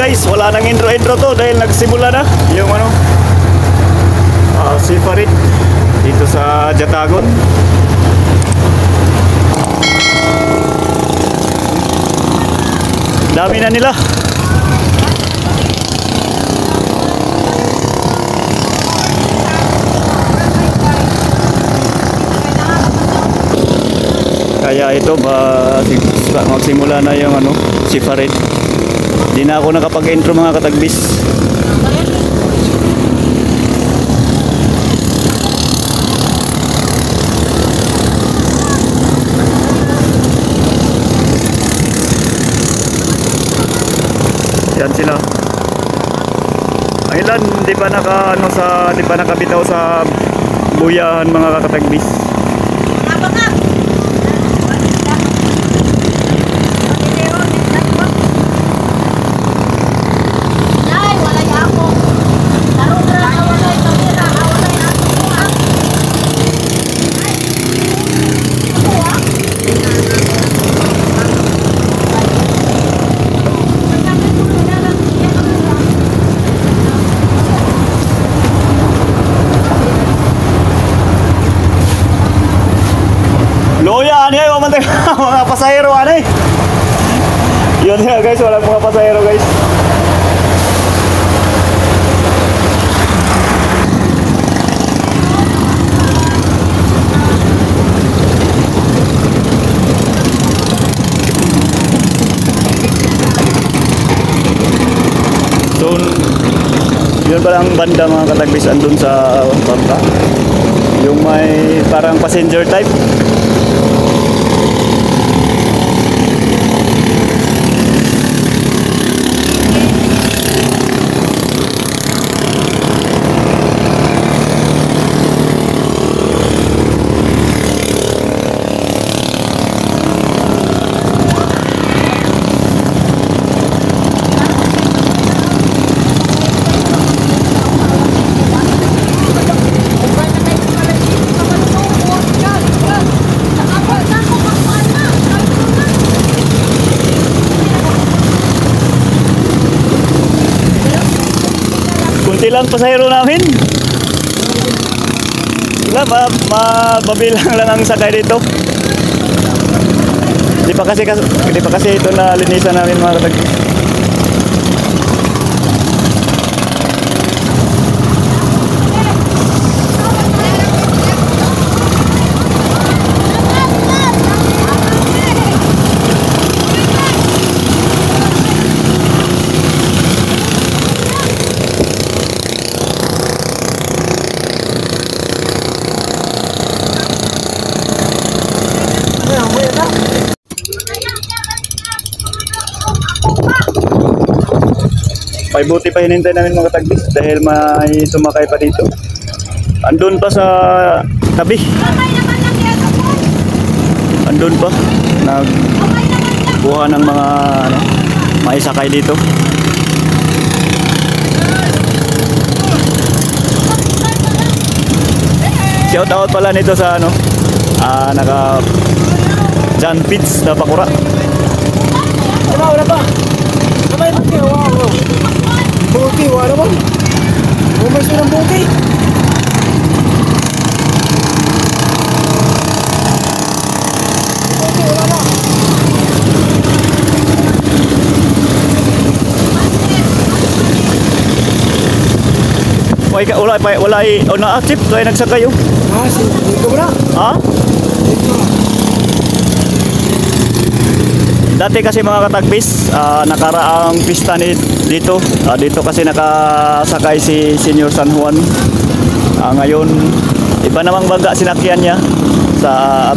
guys, wala nang intro to dahil nagsimula na yung ano, Seafarit dito sa Jatagon. Dami na nila. Kaya ito magsimula na yung ano, Seafarit. Di na ako nakapag-intro mga katagbis. Yan sila. Ang ilan di pa nakabitaw sa buyahan mga katagbis. Loya, ano yun? Mga pasahero, ano eh? Yun nga guys, walang mga pasahero guys. So, yun palang banda mga katagbis andun sa bangka. Yung may parang passenger type. Kunti lang pasahero namin. Wala, mabilang lang ang sakay dito. Di pa kasi ito na linisan namin mga katagbis. May buti pa hinintay namin mga katagbis dahil may sumakay pa dito. Andun pa sa tabi. Andun pa. Nagbuha ng mga may sakay dito. Shout out pala nito sa naka John Pitts na Pakura. Wala pa. Kamay pa kayo. Wow. Bukay, wala ba? Bumas na ng bukay. Bukay, wala na. Wala na chip kaya nagsakay yun. Dito ba na? Ha? Dati kasi mga katagbis, nakaraang pista dito. Dito kasi nakasakay si Senior San Juan. Ngayon, iba namang bangga sinakyan niya sa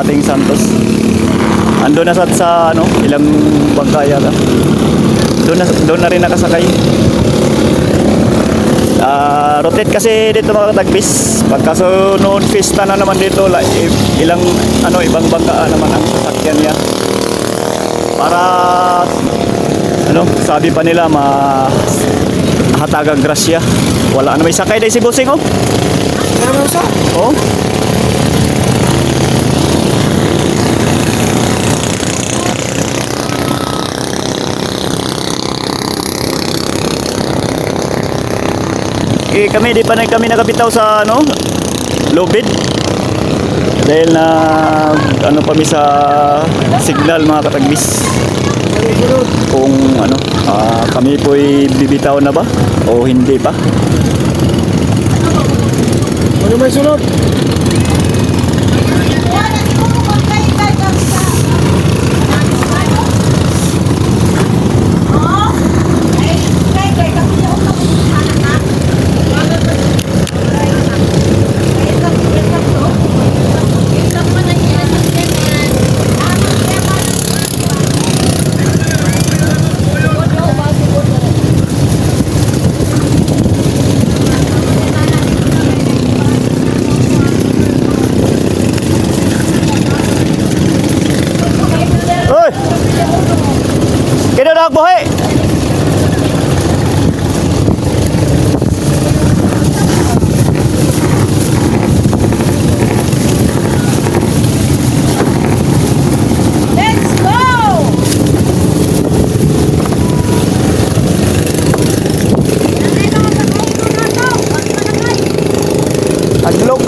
ating Santos. Ando na sa ilang bangka yata. Doon na rin nakasakay. Rotate kasi dito mga katagbis. Pagkasunod pista na naman dito, ibang bangka naman ang sasakyan niya. Para sabi pa nila mahatagang grasya. Wala na may sakay dahil si Bossing oh. kami di pa kami nakabitaw sa ano, lobid. Dahil na ano pa mi sa signal mga katagbis. Kung ano, kami po'y bibitaw na ba o hindi pa. Ano may sunod? Kaya na buhay. Let's go! Aglok.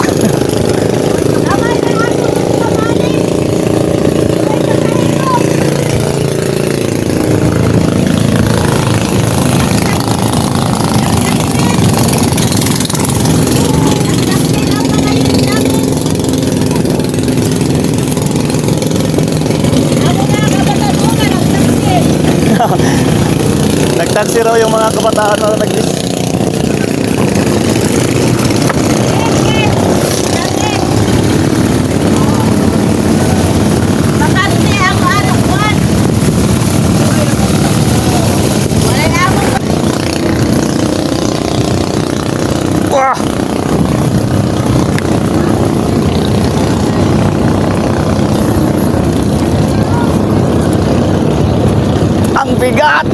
Nagtaksi raw yung mga kabataan na nag-is. Wah! Ang bigat!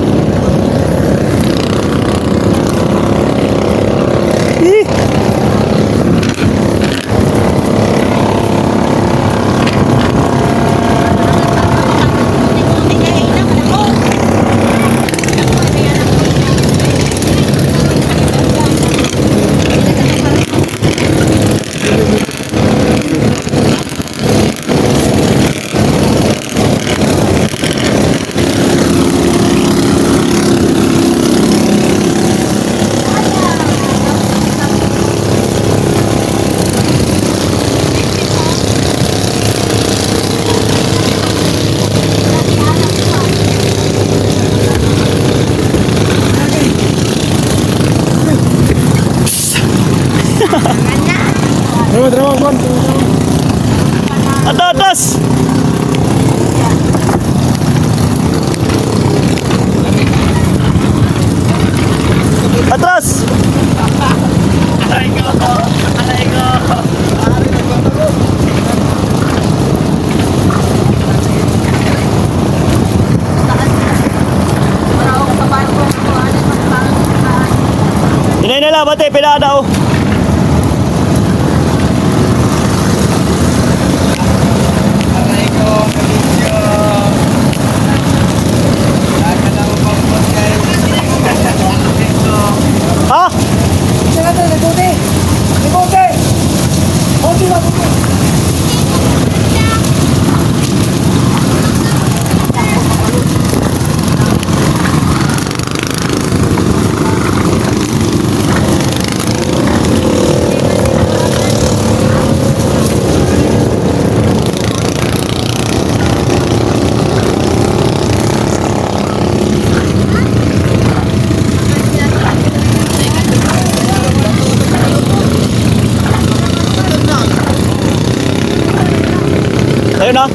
Drama, Juan. Atas! Atras! Aray ko! Aray ko! Inay nila, bate, pinadaw. Ha? Ayun na.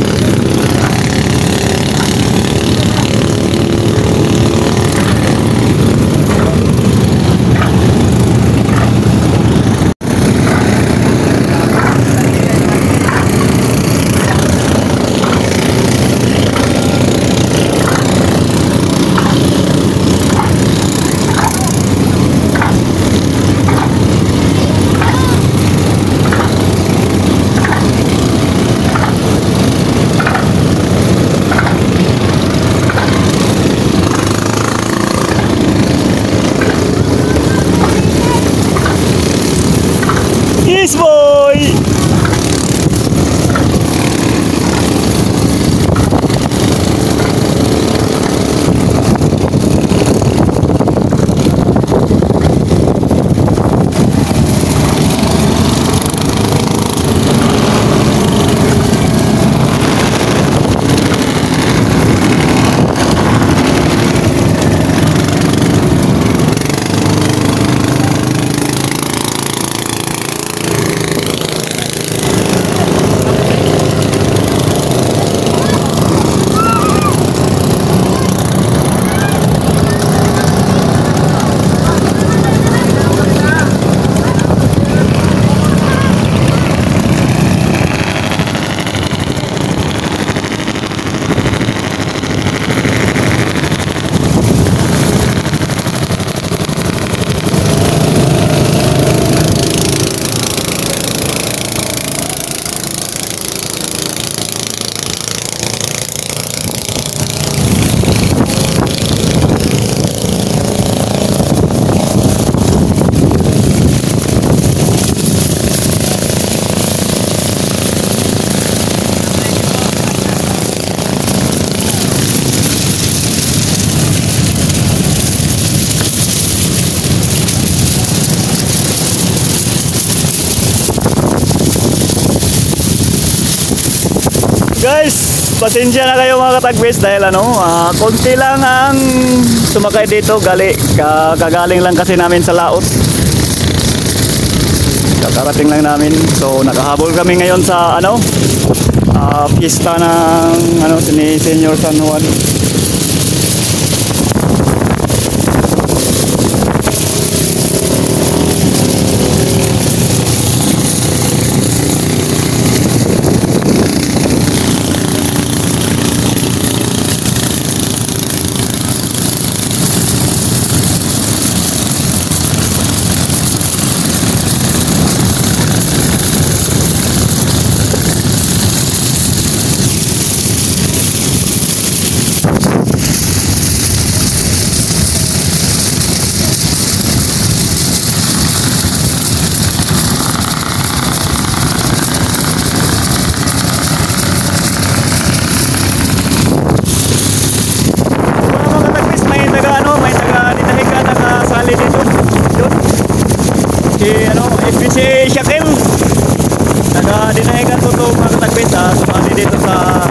Guys, pasensya na kayo mga katagbis dahil konti lang ang sumakay dito. Kagaling lang kasi namin sa laot. Kakarating lang namin. So nakahabol kami ngayon sa pista ng ni Senior San Juan. Si Shakil naka-dinahigan ko ito mga katagbis sumali dito sa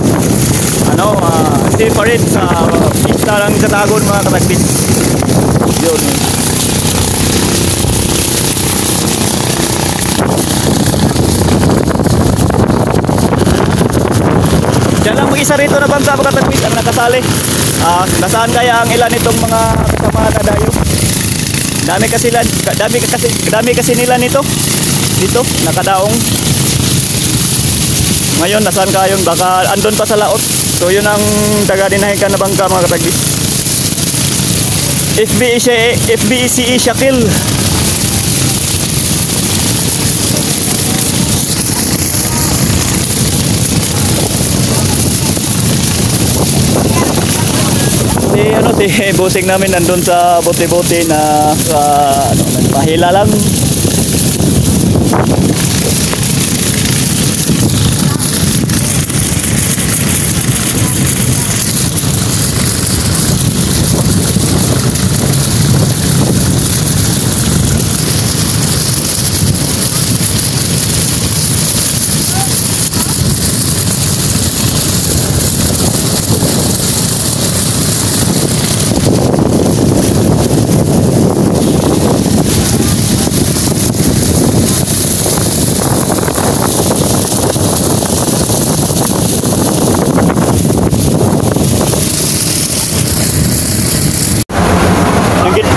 separate sa pista ng Katagon mga katagbis. Yun. Diyan lang mag-isa rito na bangka mga katagbis ang nakasali. Nasaan kaya ang ilan itong mga kasama na dayo? Dami kasi nila nito. Dito, nakadaong. Ngayon, nasaan kayon? Baka andun pa sa laot. So, yun ang taga-dinahikan na bangka mga katagbis. FBECE Shakil. Si busing namin nandun sa bote-bote na nagpahila lang.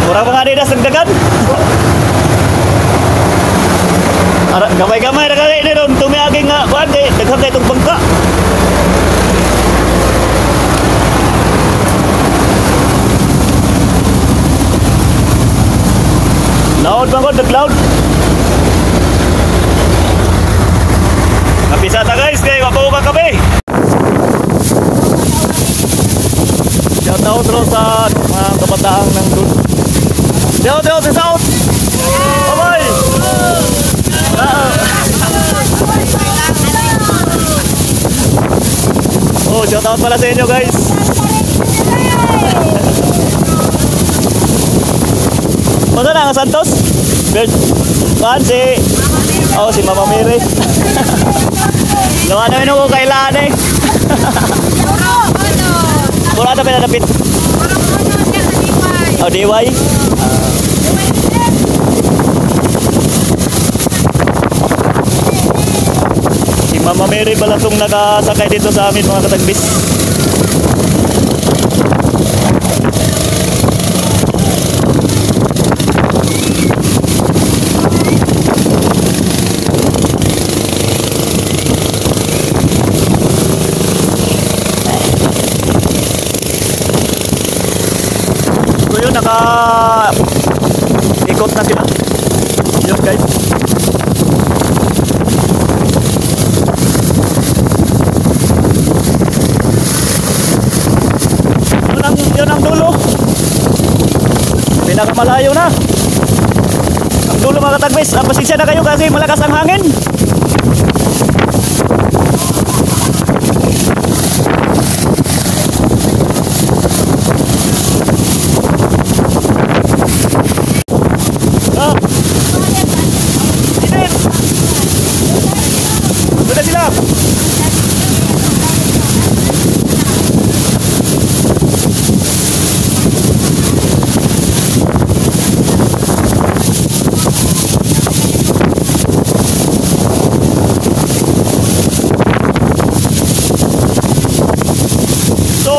Murang mga adidas ang dagan. Gamay-gamay na kaya ini ron. Tumiaging nga. Wadi, daghan kayo itong bangka. Loud bang ko? Loud. Napisa ta guys. Kaya wapo ka kami. Shout out sa mga kabataan ng dun. Shout out sa South. Bye-bye. Oh, shout out pala sa inyo guys. Masa na ang Santos? Saan si? Oh, si Mama Mary. Lawan namin ako kailan eh. Wala na pinanapit. Oh, DY. Si Mama Mary pala itong nakasakay dito sa amin mga katagbis. Ikot na sila. Yun guys. Yun ang dulo. Pinakamalayo na. Ang dulo mga katagbis. Pasensya na kayo kasi malakas ang hangin.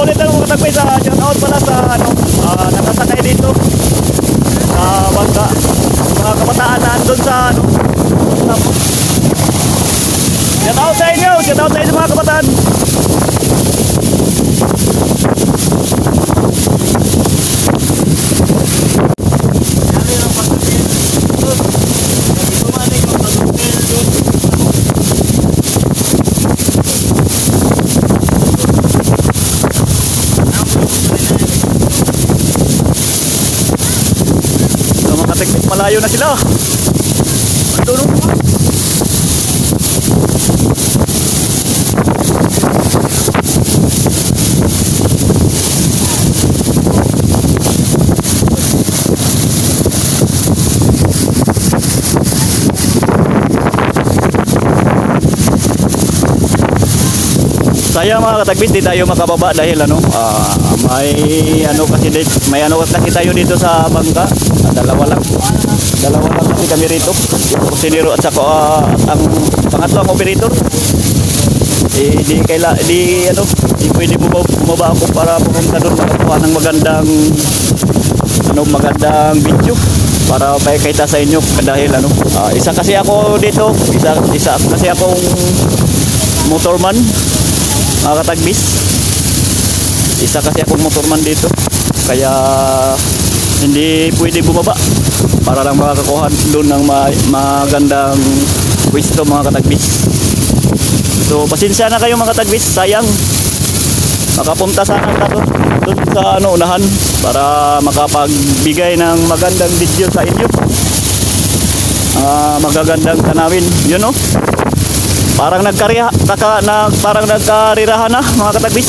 ulit lang mga katagbis. Shout out pala sa nakasakay dito sa bangka. Mga kabataan na andun sa shout out sa inyo. Shout out sa inyo mga kabataan. Malayo na sila. Ando no. Sayang mga katagbis, di tayo makababa dahil may ano kasi tayo dito sa bangka. Dalawa lang kasi kami rito. Yung kusinero at saka ang pangatlong operator. Di pwede bumaba ako para pumunta doon makakuha ng magandang video para pakita sa inyo dahil isa kasi ako dito, isa kasi akong motorman mga katagbis. Isa kasi akong motorman dito. Kaya hindi pwede bumaba para lang makakuha doon ng magandang pwesto mga katagbis. So pasensya na kayo mga katagbis, sayang makapunta sana tayo doon sa unahan para makapagbigay ng magandang video sa inyo, magagandang tanawin yun no. Parang nagkarirahan na mga katagbis.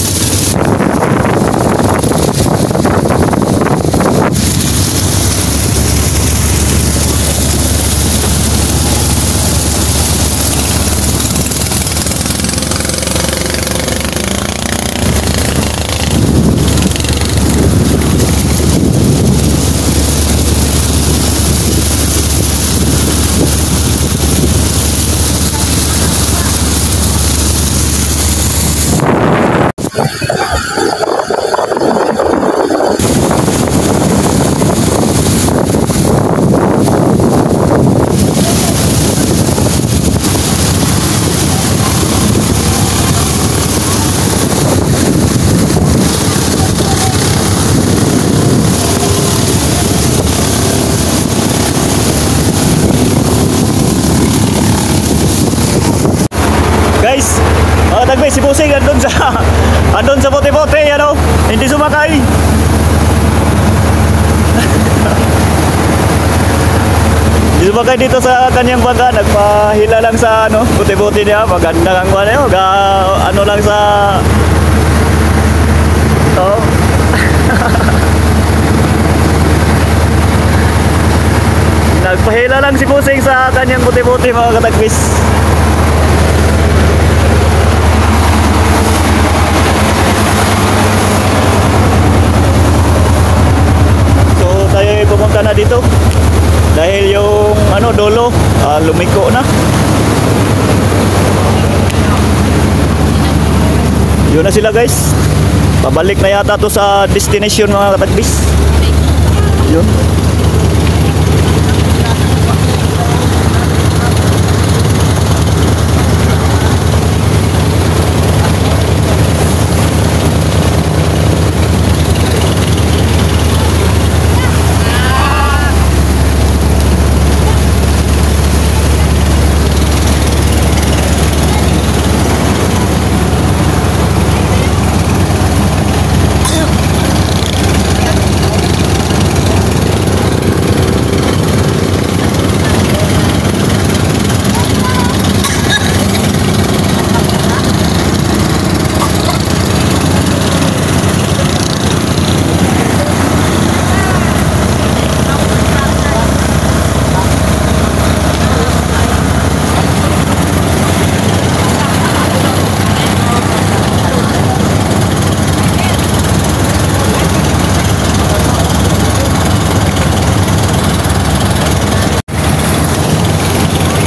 Guys, mga katagbis, si Busing andun sa bote-bote, hindi sumakay. Hindi sumakay dito sa kanyang bangka, nagpahila lang sa bote-bote niya. Maganda ang lang sa nagpahila lang si Busing sa kanyang bote-bote mga katagbis. Pumunta na dito dahil yung dolo lumiko na. Yun na sila guys, pabalik na yata to sa destination mga katagbis. Yun.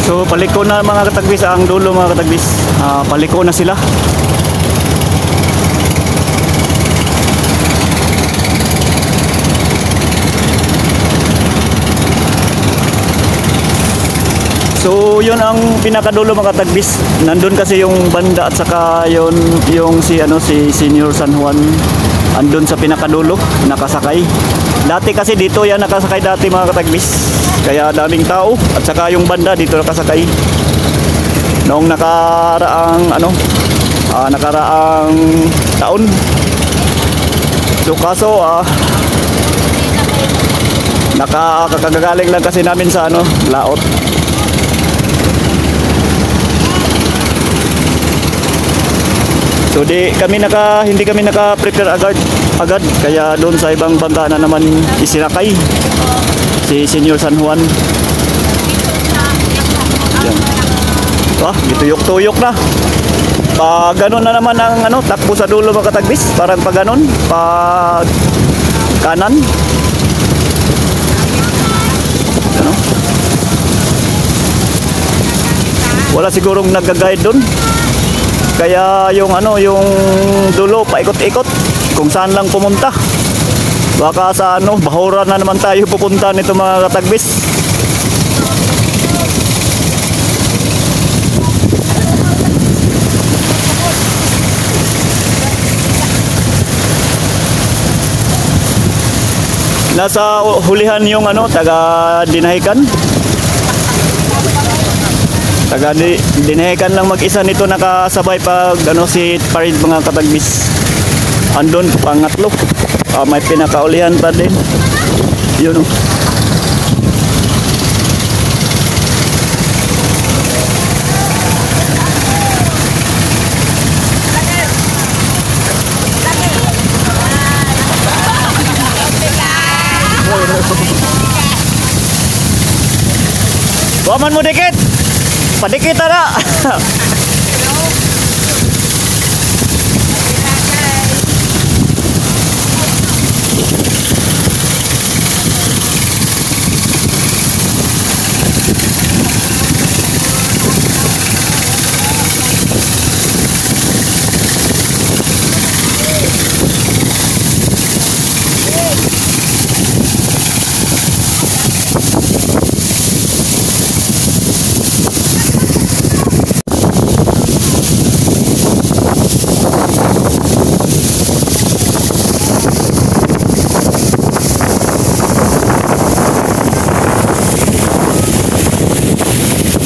So paliko na mga katagbis ang dulo mga katagbis. Paliko na sila. So yun ang pinakadulo mga tagbis. Nandun kasi yung banda at saka yung si Senior San Juan andun sa pinakadulo nakasakay. Dati kasi dito yan nakasakay dati mga tagbis. Kaya daming tao at saka yung banda dito nakasakay. Noong nakaraang nakaraang taon. So kaso nakakagaling lang kasi namin sa laot. So hindi kami naka-prepare agad kaya doon sa ibang bangka na naman isinakay si Senior San Juan. Yan. Gituyok-tuyok na. Pag ganun na naman ang takbo sa dulo mga tagbis, parang pag ganun, pag kanan. Ano? Wala sigurong nag-guide doon. Kaya yung dulo paikot-ikot kung saan lang pumunta. Baka sa Bahura na naman tayo pupunta nito mga katagbis. Nasa hulihan yung taga Dinahican. Dinahican lang mag-isa nito nakasabay pag si Parid mga katagbis. Andun pangatlo. May pinakaulihan pa din. Yun. Waman mo dikit. Padikit na.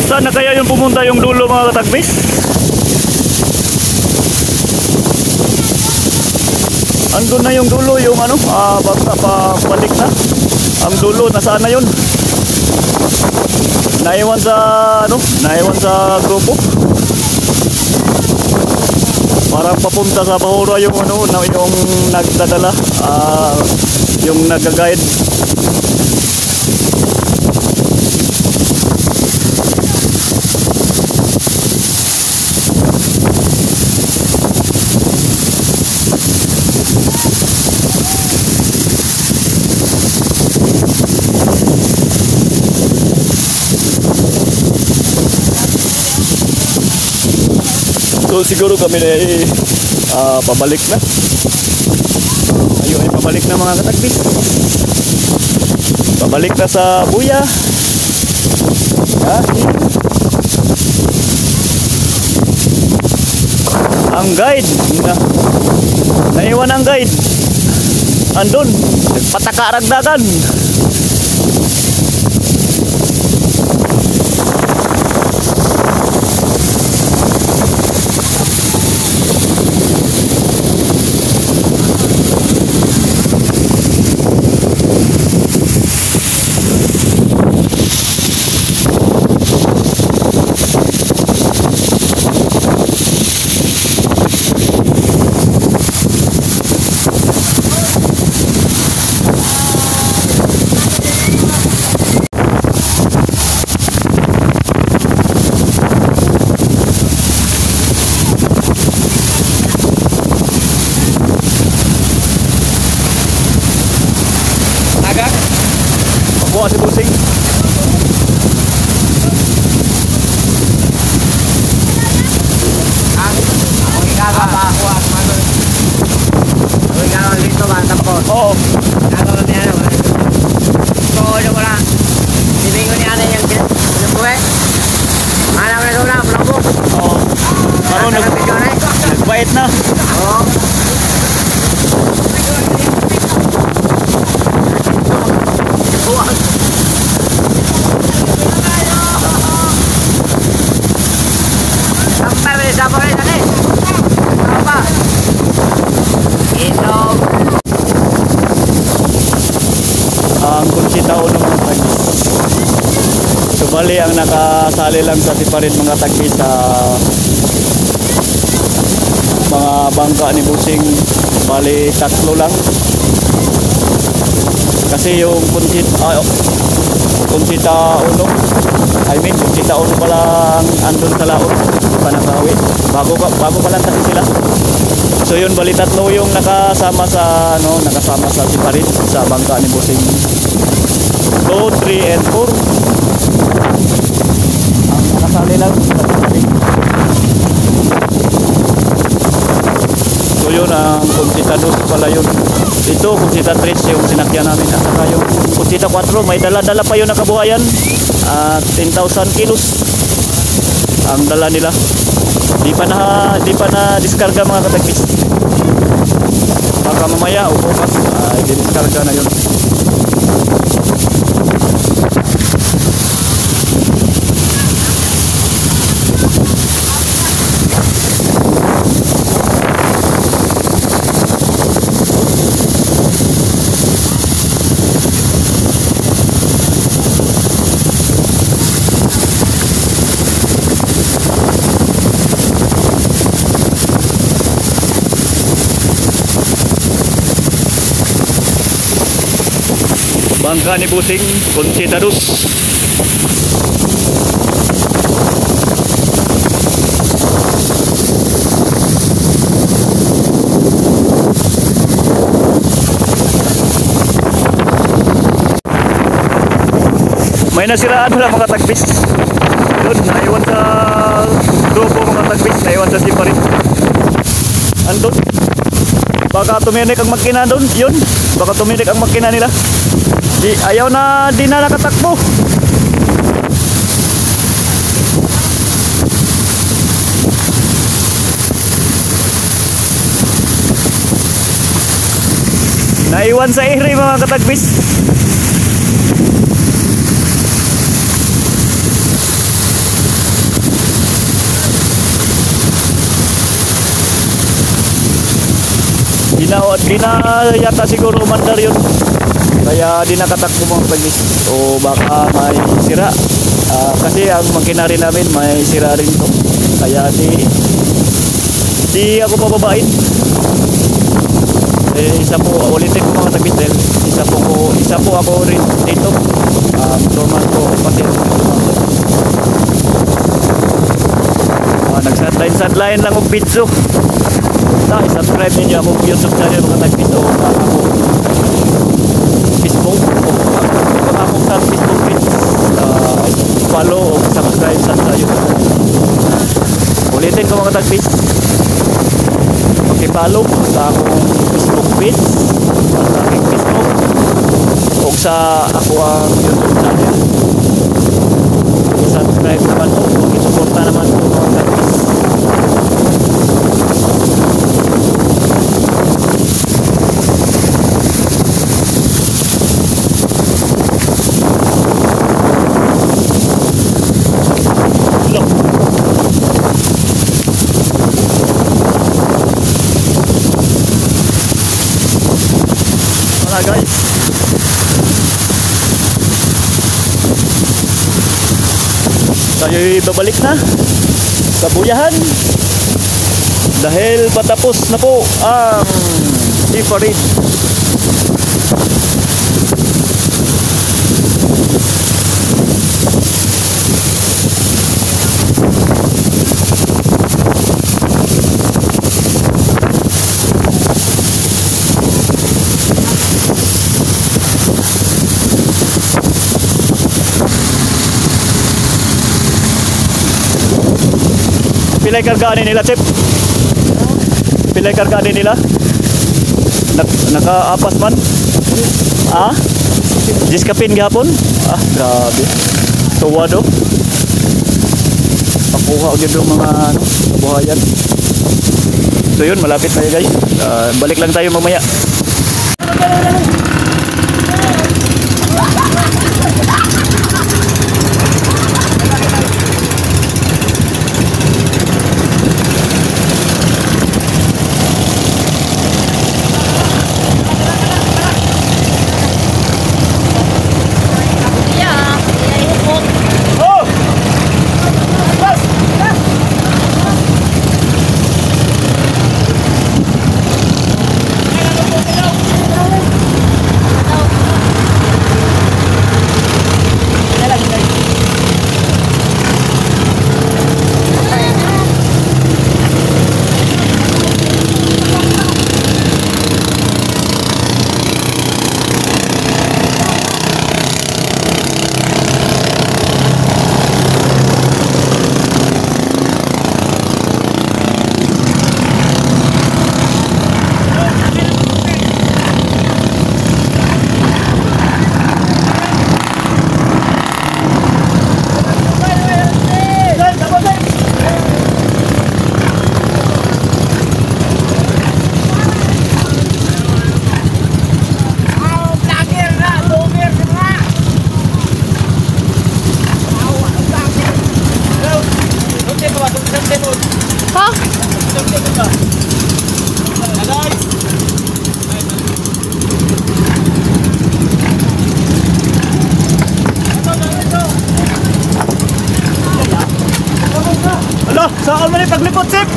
Saan na kaya yung pumunta yung dulo mga katagbis? Andun na yung dulo yung basta pabalik na. Ang dulo nasaan na yun? Naiwan sa grupo. Parang papunta sa Bahura yung yung nagdadala, yung nag-guide. So siguro kami na pabalik na. Ayun ay pabalik na mga katagbis. Pabalik na sa Buya. Ang guide naiwan ang guide. Andun, nagpataka ragdagan. Buka si Busing. Ako ikagawa ako at manun. Ako ikagawa dito ba tapos? Oo. Ikagawa niya So, wala. Hindi ko niya yung buwe. taon ng mga tagbis. So bali ang nakasali lang sa separate mga tagbis sa mga bangka ni Busing, bali 3 lang. Kasi yung Kunsita Uno, Kunsita Uno pa lang andun sa laot, di pa nakawi. Bago pa lang kasi sila. So yun, bali 3 yung nakasama sa separate sa bangka ni Busing. 2, 3, and 4 ang nakasali lang sa separate. So yun, ang Kunsita 2 pala yun. Ito, Kunsita 3 yung sinakyan namin. At saka yung Kunsita 4, may dala-dala pa yung nakabuhayan. 10,000 kilos ang dala nila. Di pa na diskarga mga katagbis. Baka mamaya o bukas i-diskarga na yun. Bangka ni Busing, Kunsita 2. May nasiraan wala mga tagbis. Doon, naiwan sa grupo mga tagbis, naiwan sa separate. Andun. Baka tuminik ang makina doon, yun. Baka tuminik ang makina nila. Ayaw na, di na nakatakbo. Naiwan sa iri mga katagbis. Di na yata siguro umandar yun. Kaya di nakatakbo mga katagbis. O baka may sira. Kasi ang makina rin namin may sira rin to. Kaya di ako pababain. Isa po, ulitin ko mga tagbis dahil isa po ako rin dito. Turman ko kasi nag-sideline lang ang video. I-subscribe ninyo akong YouTube channel mga tagbis o ako Facebook o akong sa Facebook page. Follow o subscribe sa YouTube. Ulitin ko mga tagbis. Pakipollow sa akong Facebook page, sa aking Facebook o sa ako ang YouTube channel. I-subscribe naman po, i-suporta naman po mga tagbis. Guys, tayo'y babalik na sa buyahan dahil patapos na po ang separate. Pilay kargaan nila, Chip? Pilay kargaan nila? Naka-apas man? Ah? Jiskapin gihapon? Grabe. Tuwado. Pakuha yun yung mga buhayan. So yun, malapit tayo guys. Balik lang tayo mamaya. naglipot, Sip.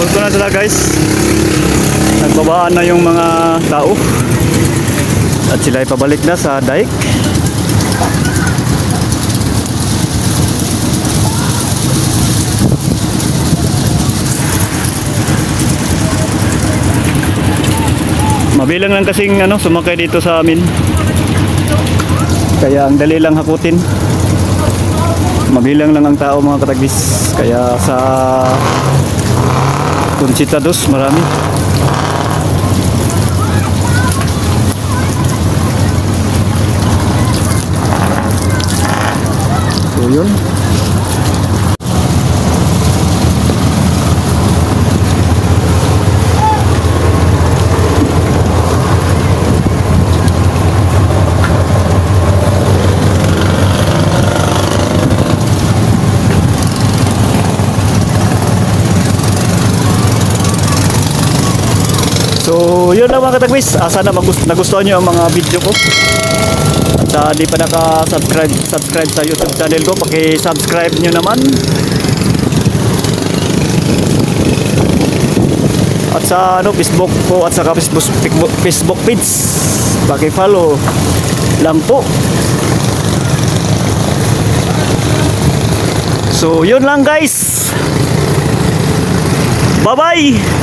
Ito na sila guys, nagbabaan na yung mga tao at sila ay pabalik na sa dike. Mabilang lang kasing sumakay dito sa amin, kaya ang dali lang hakutin. Mabilang lang ang tao mga katagis, kaya sa Conchita dos marami. So yun. So yun lang mga katagwis, sana nagustuhan nyo ang mga video ko. At di pa subscribe sa YouTube channel ko, paki-subscribe nyo naman. At sa Facebook ko at sa Facebook page, paki-follow lang po. So yun lang guys, bye bye.